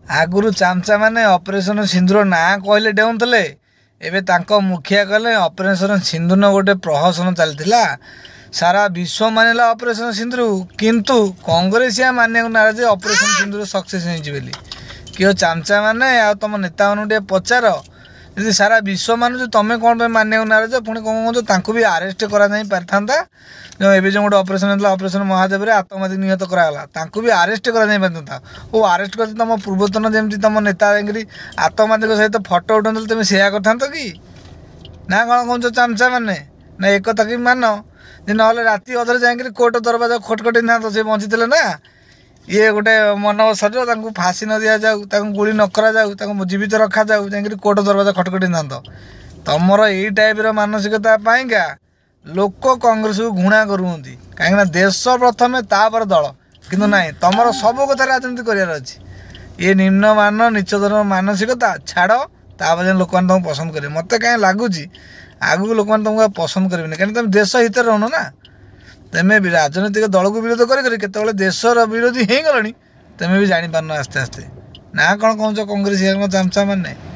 आगुरु चामचा माने ऑपरेशन सिंदूर ना कहले डेउंतले एबे तांको मुखिया कहले ऑपरेशन सिंदूर गोटे प्रहसन चलतिला सारा विश्व मानेला ऑपरेशन सिंदूर किंतु कांग्रेसिया माने नाराज ऑपरेशन सिंदूर सक्सेस होइछि बेली कियो चामचा माने आ तुम नेता मानु पचार यदि सारा विश्व मानु तुम कौन मानने नाराज पुणी कौन कहो भी आरेस्ट करा नहीं पारिथा जो एवं जो गोटे ऑपरेशन होता ऑपरेशन महादेव आतंकवादी निहत कराला भी आरेस्ट करा नहीं पारिथा वो आरेस्ट कर तुम पूर्वतन जमी तुम नेता जाकि आतंकवादी सहित फटो उठाऊ तुम सेया करता कि ना कौन कौन चामचा मैंने ना एक कथा कि मान ना राति अधर जाकि कोर्ट दरवाजा खटखटे ना तो सी बंची ना ये गोटे मानव शरीर फाँसी न दि जाऊ गुली न करा जाऊ जीवित रखा जाऊ जाकि कोर्ट दरवाजा खटखटी ना तुमर यही टाइप मानसिकता पाइका लोक कांग्रेस को घृणा करुँच कहीं देश प्रथम तापर दल किंतु ना तुम सब कथा राजनीति करार अच्छी ये निम्नमान नीचधर मानसिकता छाड़ तापर लोक मैंने तुमको पसंद करेंगे मत कहीं लगुच आगू लोक मैंने तुमको पसंद करेंगे कहीं तुम देश हित रहन ना तेमे भी राजनीतिक दल को विरोध कर देशर विरोधी हो गल तेमे भी जापार आस्ते आस्ते ना कौन कौन कांग्रेस चामचा मैंने